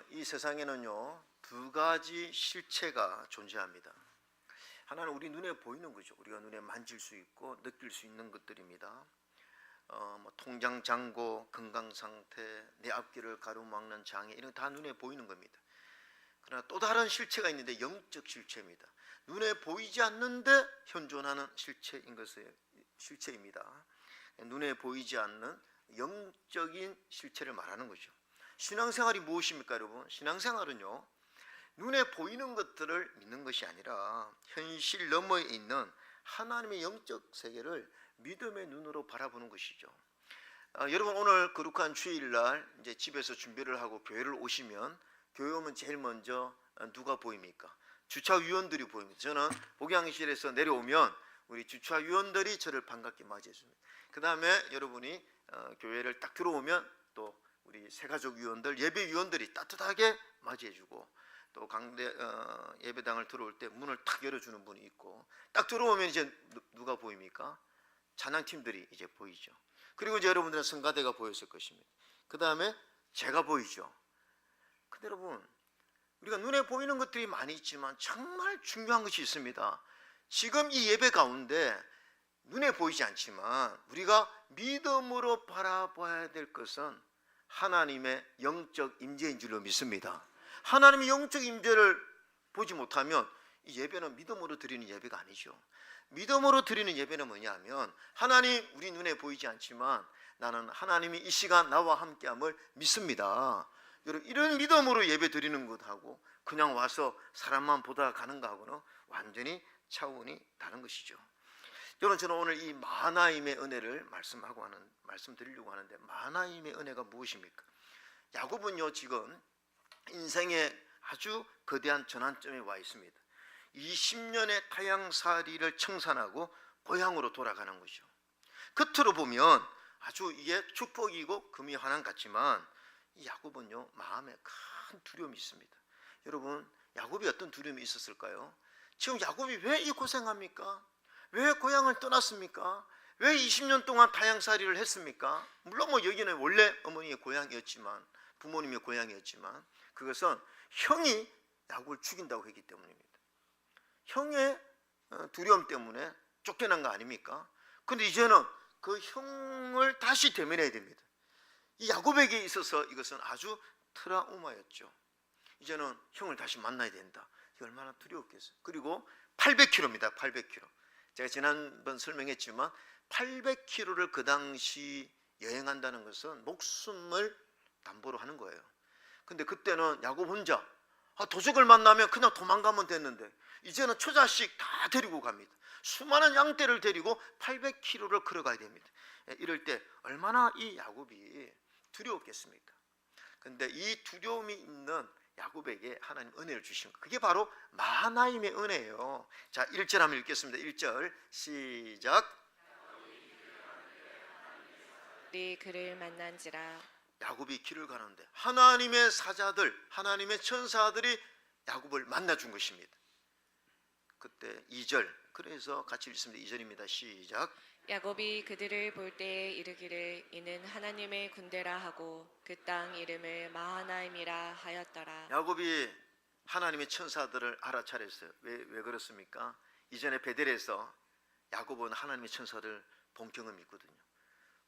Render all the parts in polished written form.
이 세상에는요 두 가지 실체가 존재합니다. 하나는 우리 눈에 보이는 거죠. 우리가 눈에 만질 수 있고 느낄 수 있는 것들입니다. 통장 잔고, 건강 상태, 내 앞길을 가로막는 장애, 이런 거 다 눈에 보이는 겁니다. 그러나 또 다른 실체가 있는데 영적 실체입니다. 눈에 보이지 않는데 현존하는 실체입니다. 눈에 보이지 않는 영적인 실체를 말하는 거죠. 신앙생활이 무엇입니까, 여러분? 신앙생활은요 눈에 보이는 것들을 믿는 것이 아니라 현실 너머에 있는 하나님의 영적 세계를 믿음의 눈으로 바라보는 것이죠. 여러분, 오늘 거룩한 주일날 이제 집에서 준비를 하고 교회를 오시면, 교회 오면 제일 먼저 누가 보입니까? 주차위원들이 보입니다. 저는 복양실에서 내려오면 우리 주차위원들이 저를 반갑게 맞이해 줍니다. 그 다음에 여러분이 교회를 딱 들어오면 또 우리 새가족 위원들, 예배 위원들이 따뜻하게 맞이해 주고, 또 강대 예배당을 들어올 때 문을 탁 열어주는 분이 있고, 딱 들어오면 이제 누가 보입니까? 찬양팀들이 이제 보이죠. 그리고 이제 여러분들은 성가대가 보였을 것입니다. 그 다음에 제가 보이죠. 근데 여러분, 우리가 눈에 보이는 것들이 많이 있지만 정말 중요한 것이 있습니다. 지금 이 예배 가운데 눈에 보이지 않지만 우리가 믿음으로 바라봐야 될 것은 하나님의 영적 임재인 줄로 믿습니다. 하나님의 영적 임재를 보지 못하면 이 예배는 믿음으로 드리는 예배가 아니죠. 믿음으로 드리는 예배는 뭐냐면, 하나님 우리 눈에 보이지 않지만 나는 하나님이 이 시간 나와 함께함을 믿습니다. 여러분, 이런 믿음으로 예배 드리는 것하고 그냥 와서 사람만 보다 가는 것하고는 완전히 차원이 다른 것이죠. 여러분, 저는 오늘 이 마하나임의 은혜를 말씀드리려고 하는데, 마하나임의 은혜가 무엇입니까? 야곱은요 지금 인생의 아주 거대한 전환점에 와 있습니다. 20년의 타향살이를 청산하고 고향으로 돌아가는 거죠. 겉으로 보면 아주 이게 축복이고 금이 환한 같지만 이 야곱은요 마음에 큰 두려움이 있습니다. 여러분, 야곱이 어떤 두려움이 있었을까요? 지금 야곱이 왜 이 고생합니까? 왜 고향을 떠났습니까? 왜 20년 동안 타향살이를 했습니까? 물론 여기는 원래 어머니의 고향이었지만, 부모님의 고향이었지만, 그것은 형이 야곱을 죽인다고 했기 때문입니다. 형의 두려움 때문에 쫓겨난 거 아닙니까? 근데 이제는 그 형을 다시 대면해야 됩니다. 이 야곱에게 있어서 이것은 아주 트라우마였죠. 이제는 형을 다시 만나야 된다. 이게 얼마나 두려웠겠어요. 그리고 800km입니다. 800km. 제가 지난번 설명했지만 800km를 그 당시 여행한다는 것은 목숨을 담보로 하는 거예요. 근데 그때는 야곱 혼자, 도적을 만나면 그냥 도망가면 됐는데 이제는 처자식 다 데리고 갑니다. 수많은 양떼를 데리고 800km를 걸어가야 됩니다. 이럴 때 얼마나 이 야곱이 두려웠겠습니까? 근데 이 두려움이 있는 야곱에게 하나님 은혜를 주신 것, 그게 바로 마하나임의 은혜예요. 자, 1절 한번 읽겠습니다. 1절 시작. 네 그를 만난지라. 야곱이 길을 가는데 하나님의 사자들, 하나님의 천사들이 야곱을 만나준 것입니다. 그때 2절, 그래서 같이 읽습니다. 2절입니다. 시작. 야곱이 그들을 볼 때에 이르기를 이는 하나님의 군대라 하고 그 땅 이름을 마하나임이라 하였더라. 야곱이 하나님의 천사들을 알아차렸어요. 왜 그렇습니까? 이전에 베델에서 야곱은 하나님의 천사를 본 경험이 있거든요.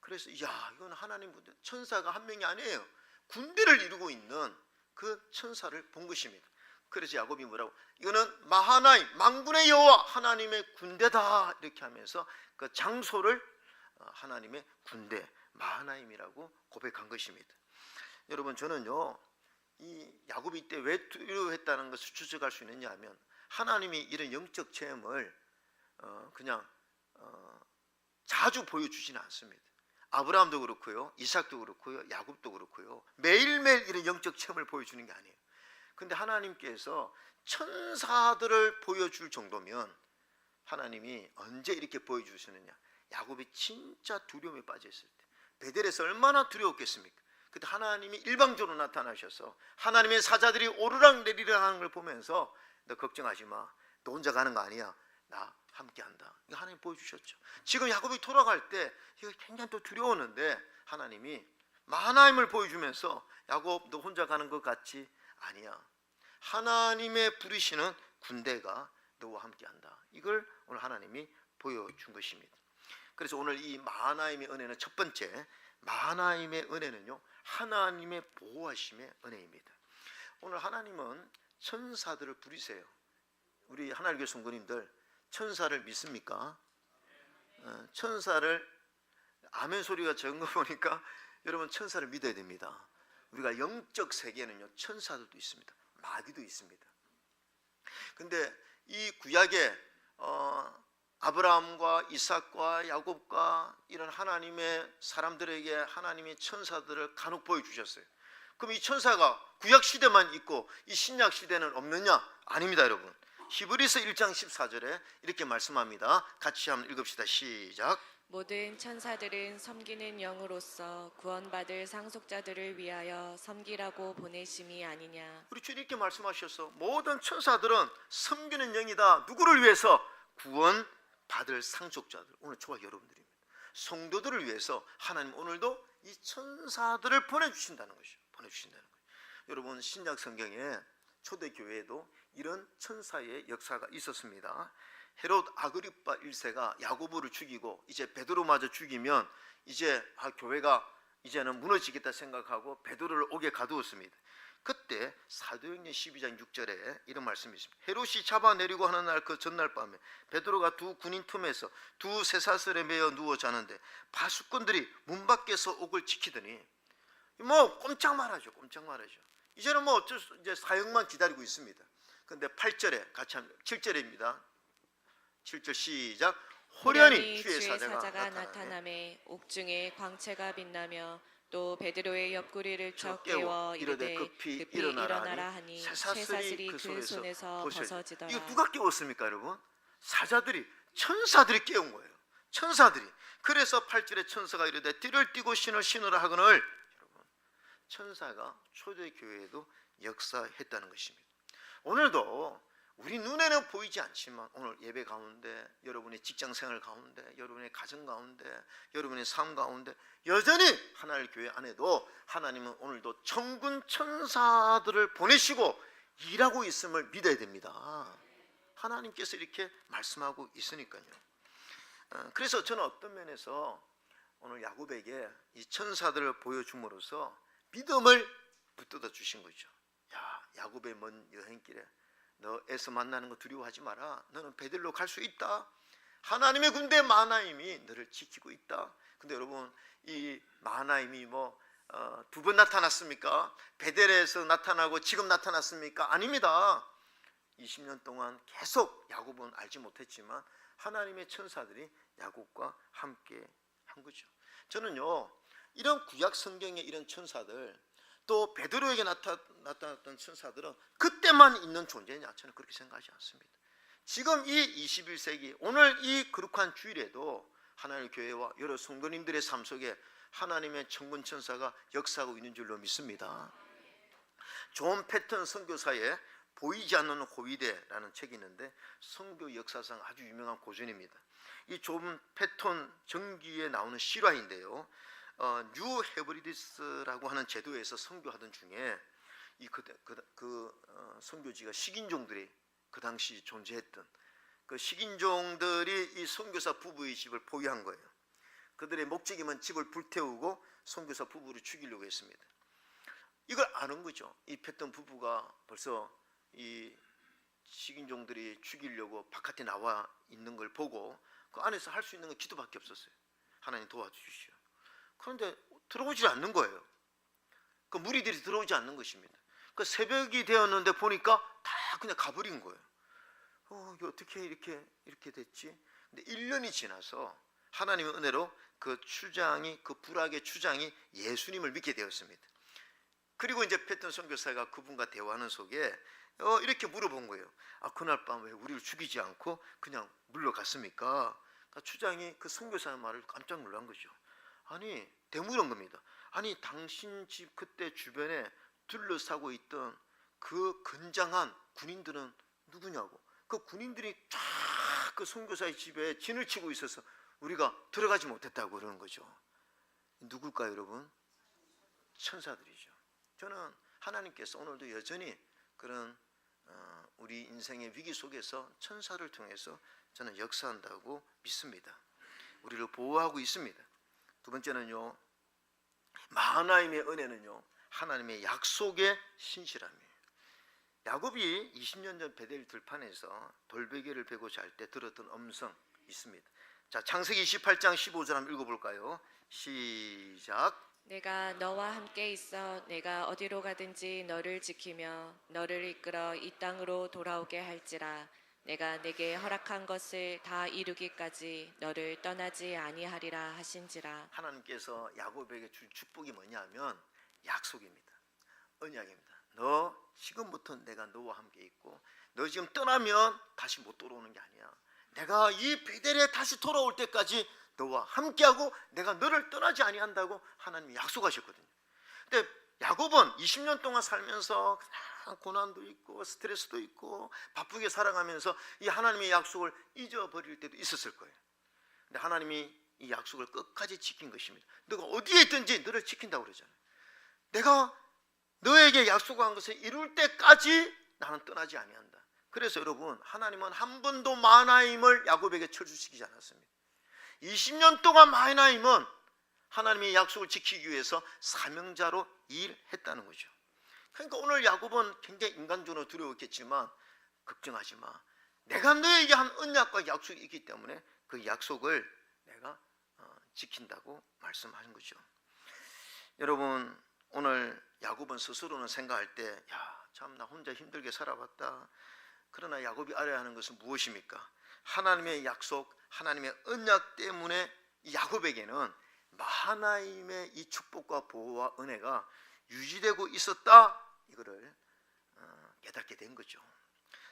그래서 이건 하나님 천사가 한 명이 아니에요. 군대를 이루고 있는 그 천사를 본 것입니다. 그래서 야곱이 뭐라고? 이거는 마하나임, 만군의 여호와 하나님의 군대다, 이렇게 하면서 그 장소를 하나님의 군대, 마하나임이라고 고백한 것입니다. 여러분, 저는요 이 야곱이 이때 왜 두려워했다는 것을 추측할 수 있느냐 하면, 하나님이 이런 영적 체험을 그냥 자주 보여주지는 않습니다. 아브라함도 그렇고요, 이삭도 그렇고요, 야곱도 그렇고요, 매일매일 이런 영적 체험을 보여주는 게 아니에요. 근데 하나님께서 천사들을 보여줄 정도면 하나님이 언제 이렇게 보여주시느냐? 야곱이 진짜 두려움에 빠져있을 때, 베델에서 얼마나 두려웠겠습니까? 그때 하나님이 일방적으로 나타나셔서 하나님의 사자들이 오르락 내리락 하는 걸 보면서 너 걱정하지 마, 너 혼자 가는 거 아니야, 나 함께한다. 이거 하나님 보여주셨죠. 지금 야곱이 돌아갈 때 이거 굉장히 또 두려웠는데 하나님이 마하나임을 보여주면서 야곱, 너 혼자 가는 것 같지 아니야. 하나님의 부르시는 군대가 너와 함께한다. 이걸 오늘 하나님이 보여준 것입니다. 그래서 오늘 이 마하나임의 은혜는 첫 번째, 마하나임의 은혜는요, 하나님의 보호하심의 은혜입니다. 오늘 하나님은 천사들을 부리세요. 우리 하나님의 성도님들 천사를 믿습니까? 천사를 아멘 소리가 적은 거 보니까 여러분 천사를 믿어야 됩니다. 우리가 영적 세계에는요 천사들도 있습니다. 마귀도 있습니다. 근데 이 구약에 아브라함과 이삭과 야곱과 이런 하나님의 사람들에게 하나님이 천사들을 간혹 보여주셨어요. 그럼 이 천사가 구약 시대만 있고 이 신약 시대는 없느냐? 아닙니다, 여러분. 히브리서 1장 14절에 이렇게 말씀합니다. 같이 한번 읽읍시다. 시작. 모든 천사들은 섬기는 영으로서 구원받을 상속자들을 위하여 섬기라고 보내심이 아니냐. 우리 주님 이렇게 말씀하셨어. 모든 천사들은 섬기는 영이다. 누구를 위해서? 구원받을 상속자들. 오늘 초각 여러분들입니다. 성도들을 위해서 하나님 오늘도 이 천사들을 보내주신다는 것이죠. 보내주신다는 거예요. 여러분 신약 성경에 초대교회에도 이런 천사의 역사가 있었습니다. 헤롯 아그리파 1세가 야고보를 죽이고 이제 베드로마저 죽이면 이제 교회가 이제는 무너지겠다 생각하고 베드로를 옥에 가두었습니다. 그때 사도행전 12장 6절에 이런 말씀이 있습니다. 헤롯이 잡아내리고 하는 날 그 전날 밤에 베드로가 두 군인 틈에서 두 쇠사슬에 매어 누워 자는데 바수꾼들이 문 밖에서 옥을 지키더니 뭐 꼼짝 말하죠. 꼼짝 말하죠. 이제는 뭐 어쩔 수 이제 사형만 기다리고 있습니다. 근데 8절에 같이 합니다. 7절입니다. 7절 시작. 호련히 주의 사자가 나타나매 옥중에 광채가 빛나며 또 베드로의 옆구리를 쳐 깨워 깨워 이르되 이르되 급히 급히 일어나라 일어나라 하니 하니 쇠사슬이 쇠사슬이 그 그 손에서 벗어지더라. 이거 누가 깨웠습니까, 여러분? 사자들이, 천사들이 깨운 거예요. 천사들이. 그래서 8절에 천사가 이르되 띠를 띠고 신을 신으라 하거늘. 여러분, 천사가 초대교회에도 역사했다는 것입니다. 오늘도 우리 눈에는 보이지 않지만 오늘 예배 가운데, 여러분의 직장생활 가운데, 여러분의 가정 가운데, 여러분의 삶 가운데 여전히 하나님 교회 안에도 하나님은 오늘도 천군 천사들을 보내시고 일하고 있음을 믿어야 됩니다. 하나님께서 이렇게 말씀하고 있으니까요. 그래서 저는 어떤 면에서 오늘 야곱에게 이 천사들을 보여줌으로써 믿음을 붙들어 주신 거죠. 야, 야곱의 먼 여행길에 너 에서 만나는 거 두려워하지 마라. 너는 베들로 갈 수 있다. 하나님의 군대 마하나임이 너를 지키고 있다. 근데 여러분 이 마하나임이 뭐 두 번 나타났습니까? 베델에서 나타나고 지금 나타났습니까? 아닙니다. 20년 동안 계속 야곱은 알지 못했지만 하나님의 천사들이 야곱과 함께 한 거죠. 저는요 이런 구약 성경의 이런 천사들 또 베드로에게 나타났던 천사들은 그때만 있는 존재냐? 저는 그렇게 생각하지 않습니다. 지금 이 21세기 오늘 이 거룩한 주일에도 하나님의 교회와 여러 성도님들의 삶 속에 하나님의 천군 천사가 역사하고 있는 줄로 믿습니다. 존 패턴 선교사의 보이지 않는 호위대라는 책이 있는데 선교 역사상 아주 유명한 고전입니다. 이 존 패턴 전기에 나오는 실화인데요. 뉴 헤브리디스라고 하는 제도에서 선교하던 중에 이 선교지가 식인종들이 그 당시 존재했던 그 식인종들이 이 선교사 부부의 집을 포위한 거예요. 그들의 목적이면 집을 불태우고 선교사 부부를 죽이려고 했습니다. 이걸 아는 거죠. 이 패턴 부부가 벌써 이 식인종들이 죽이려고 바깥에 나와 있는 걸 보고 그 안에서 할 수 있는 건 기도밖에 없었어요. 하나님 도와주시오. 그런데 들어오지 않는 거예요. 그 무리들이 들어오지 않는 것입니다. 그 새벽이 되었는데 보니까 다 그냥 가버린 거예요. 이게 어떻게 이렇게 됐지? 근데 1년이 지나서 하나님의 은혜로 그 불악의 추장이 예수님을 믿게 되었습니다. 그리고 이제 패턴 선교사가 그분과 대화하는 속에 이렇게 물어본 거예요. 그날 밤 왜 우리를 죽이지 않고 그냥 물러갔습니까? 그러니까 추장이 그 선교사의 말을 깜짝 놀란 거죠. 아니, 되물은 겁니다. 아니, 당신 집 그때 주변에 둘러싸고 있던 그 건장한 군인들은 누구냐고. 그 군인들이 쫙 그 선교사의 집에 진을 치고 있어서 우리가 들어가지 못했다고 그러는 거죠. 누굴까요, 여러분? 천사들이죠. 저는 하나님께서 오늘도 여전히 그런 우리 인생의 위기 속에서 천사를 통해서 저는 역사한다고 믿습니다. 우리를 보호하고 있습니다. 두 번째는요, 마하나임의 은혜는요, 하나님의 약속의 신실함이에요. 야곱이 20년 전 베델 들판에서 돌베개를 베고 잘 때 들었던 음성 있습니다. 자, 창세기 28장 15절 한번 읽어볼까요? 시작. 내가 너와 함께 있어 내가 어디로 가든지 너를 지키며 너를 이끌어 이 땅으로 돌아오게 할지라. 내가 내게 허락한 것을 다 이루기까지 너를 떠나지 아니하리라 하신지라. 하나님께서 야곱에게 줄 축복이 뭐냐면 약속입니다. 언약입니다. 너 지금부터 내가 너와 함께 있고 너 지금 떠나면 다시 못 돌아오는 게 아니야. 내가 이 베델에 다시 돌아올 때까지 너와 함께하고 내가 너를 떠나지 아니한다고 하나님이 약속하셨거든요. 근데 야곱은 20년 동안 살면서 고난도 있고 스트레스도 있고 바쁘게 살아가면서 이 하나님의 약속을 잊어버릴 때도 있었을 거예요. 근데 하나님이 이 약속을 끝까지 지킨 것입니다. 너가 어디에 있든지 너를 지킨다고 그러잖아요. 내가 너에게 약속한 것을 이룰 때까지 나는 떠나지 아니한다. 그래서 여러분, 하나님은 한 번도 마하나임을 야곱에게 철수시키지 않았습니다. 20년 동안 마하나임은 하나님의 약속을 지키기 위해서 사명자로 일했다는 거죠. 그러니까 오늘 야곱은 굉장히 인간적으로 두려웠겠지만 걱정하지 마. 내가 너에게 한 언약과 약속이 있기 때문에 그 약속을 내가 지킨다고 말씀하신 거죠. 여러분, 오늘 야곱은 스스로는 생각할 때 참 나 혼자 힘들게 살아봤다. 그러나 야곱이 알아야 하는 것은 무엇입니까? 하나님의 약속, 하나님의 언약 때문에 야곱에게는 마하나임의 이 축복과 보호와 은혜가 유지되고 있었다. 이거를 깨닫게 된 거죠.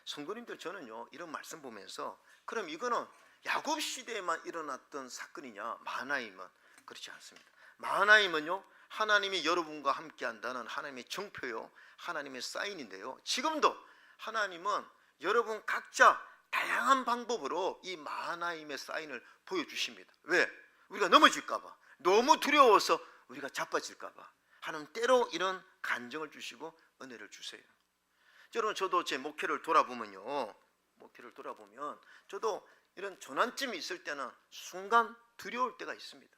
성도님들, 저는요 이런 말씀 보면서 그럼 이거는 야곱 시대에만 일어났던 사건이냐? 마하나임은 그렇지 않습니다. 마하나임은요 하나님이 여러분과 함께 한다는 하나님의 정표요, 하나님의 사인인데요, 지금도 하나님은 여러분 각자 다양한 방법으로 이 마하나임의 사인을 보여주십니다. 왜? 우리가 넘어질까 봐, 너무 두려워서 우리가 자빠질까 봐 하나님 때로 이런 간정을 주시고 은혜를 주세요. 여러분, 저도 제 목회를 돌아보면 저도 이런 조난점이 있을 때는 순간 두려울 때가 있습니다.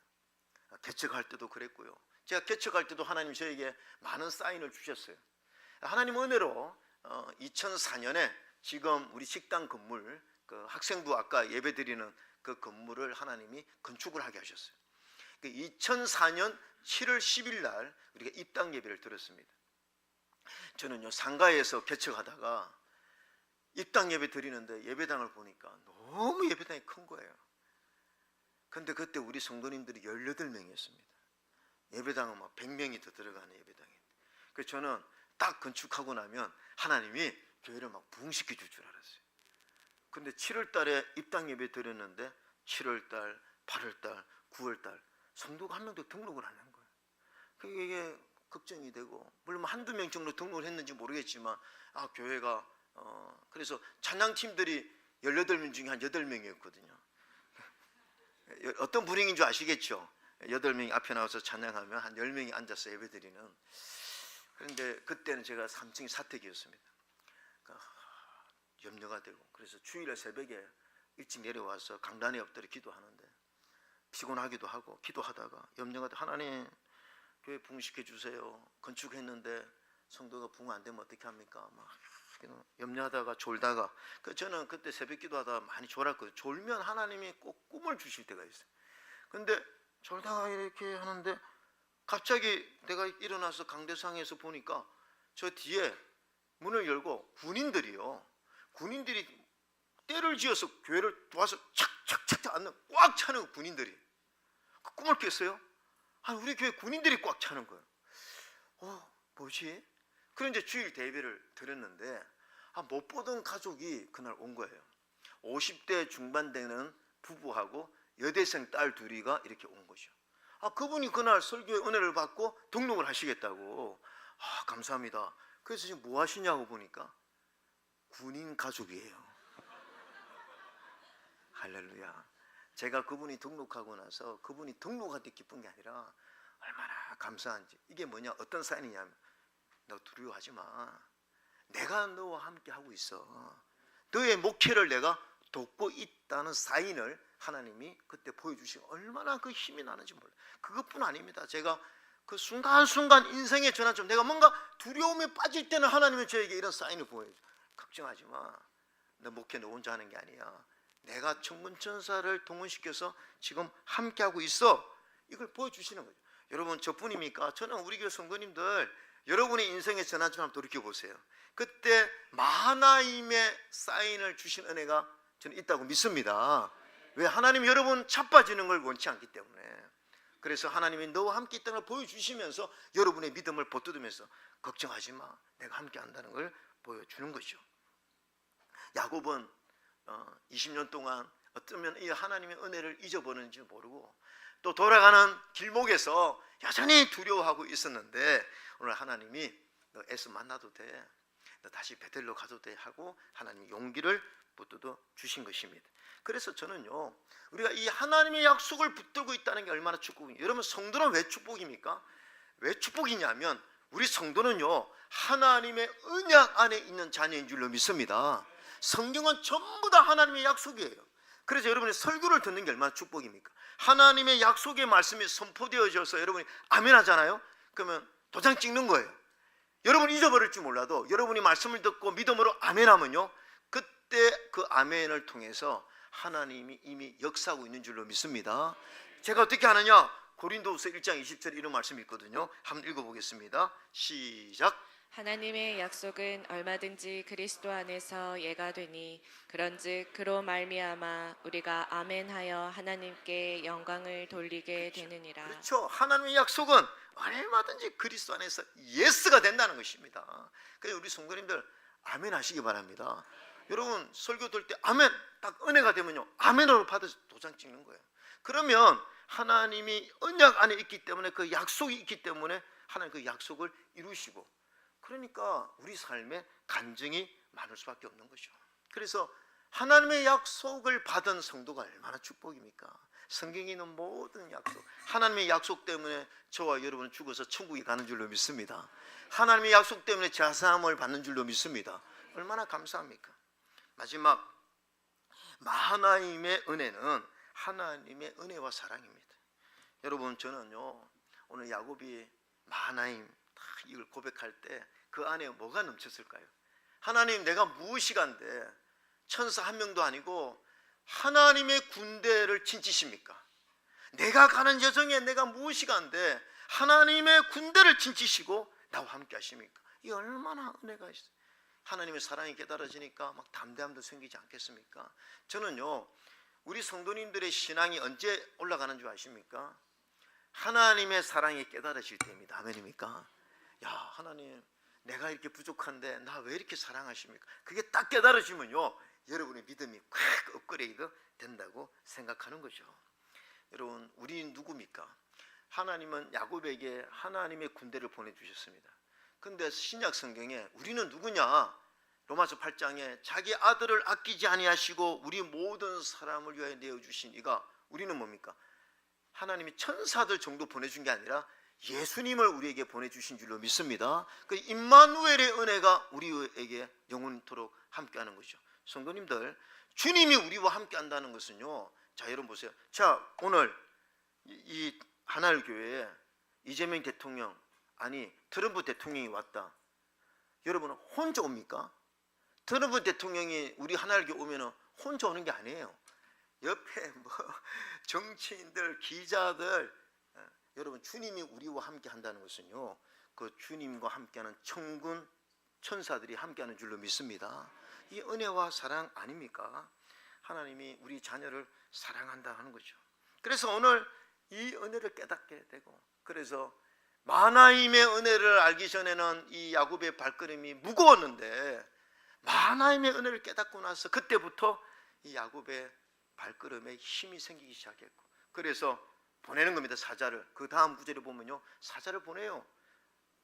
개척할 때도 그랬고요. 제가 개척할 때도 하나님 저에게 많은 사인을 주셨어요. 하나님 은혜로 2004년에 지금 우리 식당 건물, 그 학생부 아까 예배드리는 그 건물을 하나님이 건축을 하게 하셨어요. 2004년 7월 10일 날 우리가 입당 예배를 드렸습니다. 저는요 상가에서 개척하다가 입당 예배 드리는데 예배당을 보니까 너무 예배당이 큰 거예요. 근데 그때 우리 성도님들이 18명이었습니다. 예배당은 막 100명이 더 들어가는 예배당이에요. 그래서 저는 딱 건축하고 나면 하나님이 교회를 막 부흥시켜 줄 줄 알았어요. 근데 7월 달에 입당 예배 드렸는데 7월 달, 8월 달, 9월 달 성도가 한 명도 등록을 안 한 거예요. 그게 걱정이 되고, 물론 한두 명 정도 등록을 했는지 모르겠지만 교회가 그래서 찬양팀들이 18명 중에 한 8명이었거든요. 어떤 불행인 줄 아시겠죠? 8명이 앞에 나와서 찬양하면 한 10명이 앉아서 예배드리는. 그런데 그때는 제가 3층이 사택이었습니다. 그러니까 염려가 되고, 그래서 주일에 새벽에 일찍 내려와서 강단에 엎드려 기도하는데 피곤하기도 하고, 기도하다가 염려가 돼. 하나님, 교회 부흥시켜 주세요. 건축했는데 성도가 부흥 안 되면 어떻게 합니까? 막 염려하다가 졸다가, 저는 그때 새벽 기도하다가 많이 졸았거든요. 졸면 하나님이 꼭 꿈을 주실 때가 있어요. 근데 졸다가 이렇게 하는데 갑자기 내가 일어나서 강대상에서 보니까 저 뒤에 문을 열고 군인들이 때를 지어서 교회를 도와서 착착착 앉는 꽉 차는 군인들이 그 꿈을 깼어요. 우리 교회 군인들이 꽉 차는 거예요. 뭐지? 그런 이제 주일 대회를 드렸는데 못 보던 가족이 그날 온 거예요. 50대 중반 되는 부부하고 여대생 딸 둘이가 이렇게 온 거죠. 그분이 그날 설교의 은혜를 받고 등록을 하시겠다고. 감사합니다. 그래서 지금 뭐 하시냐고 보니까 군인 가족이에요. 할렐루야. 제가 그분이 등록하고 나서 그분이 등록할 때 기쁜 게 아니라 얼마나 감사한지. 이게 뭐냐, 어떤 사인이냐면 너 두려워하지 마. 내가 너와 함께 하고 있어. 너의 목회를 내가 돕고 있다는 사인을 하나님이 그때 보여주시고 얼마나 그 힘이 나는지 몰라요. 그것뿐 아닙니다. 제가 그 순간순간 인생의 전환점, 내가 뭔가 두려움에 빠질 때는 하나님이 저에게 이런 사인을 보여줘요. 걱정하지 마. 너 목회 너 혼자 하는 게 아니야. 내가 천군천사를 동원시켜서 지금 함께하고 있어. 이걸 보여주시는 거죠. 여러분 저뿐입니까? 저는 우리 교회 성도님들 여러분의 인생의 전환점 한번 돌이켜보세요. 그때 마하나임의 사인을 주신 은혜가 저는 있다고 믿습니다. 왜? 하나님 여러분 자빠지는 걸 원치 않기 때문에. 그래서 하나님이 너와 함께 있다는 걸 보여주시면서 여러분의 믿음을 보태면서 걱정하지 마. 내가 함께 한다는 걸 보여주는 거죠. 야곱은 20년 동안 어쩌면 이 하나님의 은혜를 잊어버렸는지 모르고 또 돌아가는 길목에서 여전히 두려워하고 있었는데 오늘 하나님이 너 에서 만나도 돼. 너 다시 베델로 가도 돼 하고 하나님이 용기를 붙들어 주신 것입니다. 그래서 저는요, 우리가 이 하나님의 약속을 붙들고 있다는 게 얼마나 축복이에요. 여러분 성도는 왜 축복입니까? 왜 축복이냐면 우리 성도는요 하나님의 언약 안에 있는 자녀인 줄로 믿습니다. 성경은 전부 다 하나님의 약속이에요. 그래서 여러분이 설교를 듣는 게 얼마나 축복입니까? 하나님의 약속의 말씀이 선포되어져서 여러분이 아멘 하잖아요. 그러면 도장 찍는 거예요. 여러분이 잊어버릴지 몰라도 여러분이 말씀을 듣고 믿음으로 아멘 하면요, 그때 그 아멘을 통해서 하나님이 이미 역사하고 있는 줄로 믿습니다. 제가 어떻게 하느냐? 고린도후서 1장 20절에 이런 말씀이 있거든요. 한번 읽어보겠습니다. 시작. 하나님의 약속은 얼마든지 그리스도 안에서 예가 되니 그런즉 그로 말미암아 우리가 아멘하여 하나님께 영광을 돌리게 되느니라. 그렇죠. 하나님의 약속은 얼마든지 그리스도 안에서 예스가 된다는 것입니다. 그래서 우리 성도님들 아멘 하시기 바랍니다. 여러분 설교 들 때 아멘 딱 은혜가 되면요 아멘으로 받아서 도장 찍는 거예요. 그러면 하나님이 언약 안에 있기 때문에 그 약속이 있기 때문에 하나님 그 약속을 이루시고, 그러니까 우리 삶에 간증이 많을 수밖에 없는 거죠. 그래서 하나님의 약속을 받은 성도가 얼마나 축복입니까? 성경에 있는 모든 약속, 하나님의 약속 때문에 저와 여러분은 죽어서 천국에 가는 줄로 믿습니다. 하나님의 약속 때문에 자사함을 받는 줄로 믿습니다. 얼마나 감사합니까? 마지막 마하나임의 은혜는 하나님의 은혜와 사랑입니다. 여러분 저는요 오늘 야곱이 마하나임 이걸 고백할 때 그 안에 뭐가 넘쳤을까요? 하나님 내가 무엇이간데 천사 한 명도 아니고 하나님의 군대를 진치십니까? 내가 가는 여정에 내가 무엇이간데 하나님의 군대를 진치시고 나와 함께 하십니까? 이 얼마나 은혜가 있어요. 하나님의 사랑이 깨달아지니까 막 담대함도 생기지 않겠습니까? 저는요 우리 성도님들의 신앙이 언제 올라가는 줄 아십니까? 하나님의 사랑이 깨달아질 때입니다. 아멘입니까? 야 하나님 내가 이렇게 부족한데 나 왜 이렇게 사랑하십니까? 그게 딱 깨달아지면요 여러분의 믿음이 콱 업그레이드 된다고 생각하는 거죠. 여러분 우리는 누굽니까? 하나님은 야곱에게 하나님의 군대를 보내주셨습니다. 근데 신약 성경에 우리는 누구냐? 로마서 8장에 자기 아들을 아끼지 아니하시고 우리 모든 사람을 위하여 내어주신 이가, 우리는 뭡니까? 하나님이 천사들 정도 보내준 게 아니라 예수님을 우리에게 보내주신 줄로 믿습니다. 그 임마누엘의 은혜가 우리에게 영원토록 함께하는 것이죠. 성도님들 주님이 우리와 함께한다는 것은요, 자 여러분 보세요. 자 오늘 이 하나일교회에 이재명 대통령 아니 트럼프 대통령이 왔다. 여러분은 혼자 옵니까? 트럼프 대통령이 우리 하나일교회 오면은 혼자 오는 게 아니에요. 옆에 뭐 정치인들, 기자들, 여러분 주님이 우리와 함께 한다는 것은요 그 주님과 함께하는 천군 천사들이 함께하는 줄로 믿습니다. 이 은혜와 사랑 아닙니까? 하나님이 우리 자녀를 사랑한다 하는 거죠. 그래서 오늘 이 은혜를 깨닫게 되고, 그래서 마하나임의 은혜를 알기 전에는 이 야곱의 발걸음이 무거웠는데 마하나임의 은혜를 깨닫고 나서 그때부터 이 야곱의 발걸음에 힘이 생기기 시작했고, 그래서 보내는 겁니다. 사자를. 그 다음 구절에 보면요 사자를 보내요.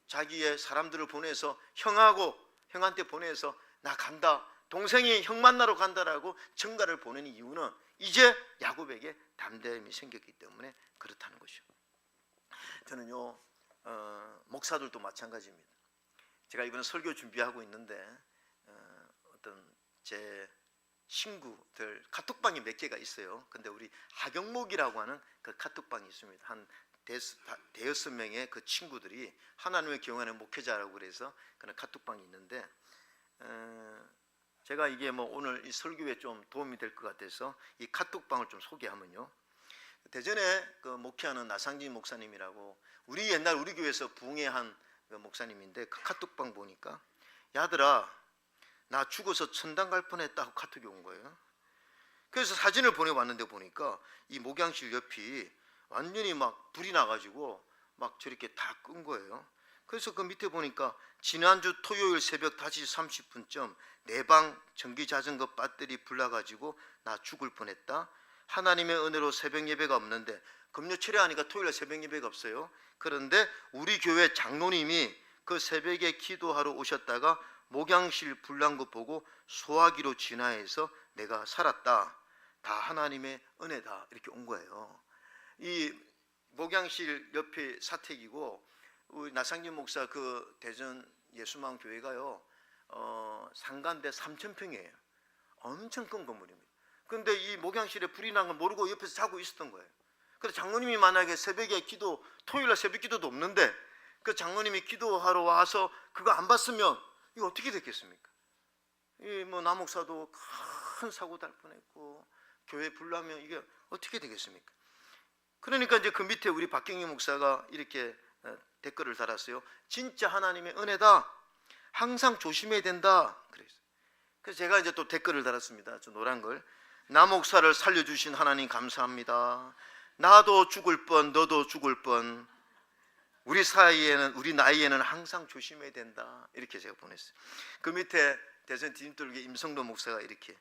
자기의 사람들을 보내서 형한테 보내서 나 간다, 동생이 형 만나러 간다라고 전가를 보내는 이유는 이제 야곱에게 담대함이 생겼기 때문에 그렇다는 것이죠. 저는요 목사들도 마찬가지입니다. 제가 이번 설교 준비하고 있는데 어떤 제 친구들 카톡방이 몇 개가 있어요. 근데 우리 하경목이라고 하는 그 카톡방이 있습니다. 한 대여섯 명의 그 친구들이 하나님을 경험하는 목회자라고 그래서 그런 카톡방이 있는데 제가 이게 뭐 오늘 이 설교에 좀 도움이 될 것 같아서 이 카톡방을 좀 소개하면요. 대전에 그 목회하는 나상진 목사님이라고 우리 옛날 우리 교회에서 부흥회한 그 목사님인데 그 카톡방 보니까 야들아 나 죽어서 천당 갈 뻔했다고 카톡이 온 거예요. 그래서 사진을 보내왔는데 보니까 이 목양실 옆이 완전히 막 불이 나가지고 막 저렇게 다 끈 거예요. 그래서 그 밑에 보니까 지난주 토요일 새벽 5시 30분쯤 내 방 전기자전거 배터리 불나가지고 나 죽을 뻔했다. 하나님의 은혜로 새벽 예배가 없는데 금요 철회하니까 토요일에 새벽 예배가 없어요. 그런데 우리 교회 장로님이 그 새벽에 기도하러 오셨다가 목양실 불난 거 보고 소화기로 진화해서 내가 살았다. 다 하나님의 은혜다. 이렇게 온 거예요. 이 목양실 옆에 사택이고 우리 나상진 목사 그 대전 예수마음 교회가요 상가인데 3,000평이에요. 엄청 큰 건물입니다. 근데 이 목양실에 불이 난 걸 모르고 옆에서 자고 있었던 거예요. 그래서 장로님이 만약에 새벽에 기도 토요일날 새벽 기도도 없는데 그 장로님이 기도하러 와서 그거 안 봤으면 이거 어떻게 됐겠습니까? 이 뭐 남목사도 큰 사고 날 뻔했고 교회 불나면 이게 어떻게 되겠습니까? 그러니까 이제 그 밑에 우리 박경희 목사가 이렇게 댓글을 달았어요. 진짜 하나님의 은혜다. 항상 조심해야 된다. 그래서 제가 이제 또 댓글을 달았습니다. 저 노란 걸. 나 목사를 살려주신 하나님 감사합니다. 나도 죽을 뻔, 너도 죽을 뻔. 우리 사이에는 우리 나이에는 항상 조심해야 된다. 이렇게 제가 보냈어요. 그 밑에 대전 디딤돌기 임성도 목사가 이렇게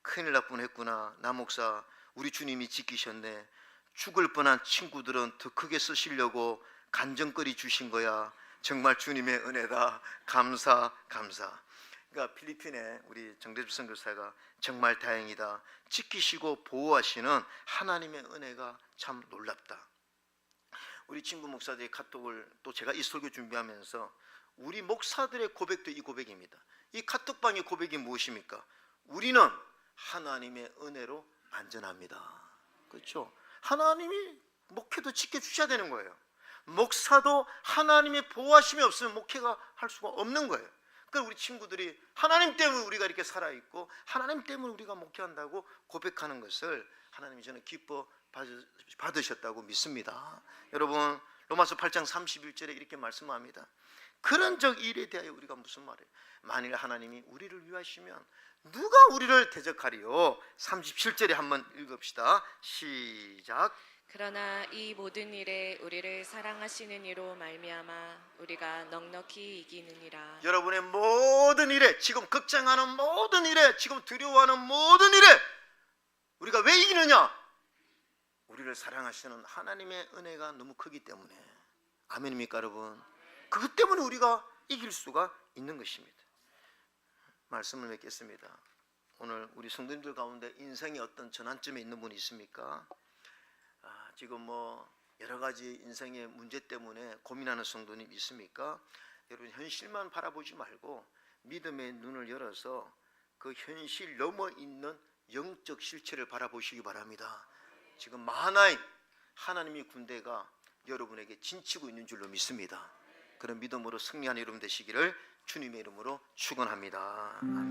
큰일 날 뻔했구나. 나 목사 우리 주님이 지키셨네. 죽을 뻔한 친구들은 더 크게 쓰시려고 간정거리 주신 거야. 정말 주님의 은혜다. 감사. 그러니까 필리핀에 우리 정대주 선교사가 정말 다행이다. 지키시고 보호하시는 하나님의 은혜가 참 놀랍다. 우리 친구 목사들의 카톡을 또 제가 이 설교 준비하면서 우리 목사들의 고백도 이 고백입니다. 이 카톡방의 고백이 무엇입니까? 우리는 하나님의 은혜로 안전합니다. 그렇죠? 하나님이 목회도 지켜주셔야 되는 거예요. 목사도 하나님의 보호하심이 없으면 목회가 할 수가 없는 거예요. 그러니까 우리 친구들이 하나님 때문에 우리가 이렇게 살아있고 하나님 때문에 우리가 목회한다고 고백하는 것을 하나님이 저는 기뻐 받으셨다고 믿습니다. 여러분 로마서 8장 31절에 이렇게 말씀합니다. 그런 적 일에 대하여 우리가 무슨 말이에요? 만일 하나님이 우리를 위하시면 누가 우리를 대적하리요? 37절에 한번 읽읍시다. 시작. 그러나 이 모든 일에 우리를 사랑하시는 이로 말미암아 우리가 넉넉히 이기느니라. 여러분의 모든 일에 지금 걱정하는 모든 일에 지금 두려워하는 모든 일에 우리가 왜 이기느냐? 우리를 사랑하시는 하나님의 은혜가 너무 크기 때문에. 아멘입니까 여러분? 그것 때문에 우리가 이길 수가 있는 것입니다. 말씀을 맺겠습니다. 오늘 우리 성도님들 가운데 인생의 어떤 전환점에 있는 분이 있습니까? 지금 뭐 여러 가지 인생의 문제 때문에 고민하는 성도님 있습니까? 여러분 현실만 바라보지 말고 믿음의 눈을 열어서 그 현실 넘어 있는 영적 실체를 바라보시기 바랍니다. 지금 많은 하나님의 군대가 여러분에게 진치고 있는 줄로 믿습니다. 그런 믿음으로 승리하는 여러분 되시기를 주님의 이름으로 축원합니다.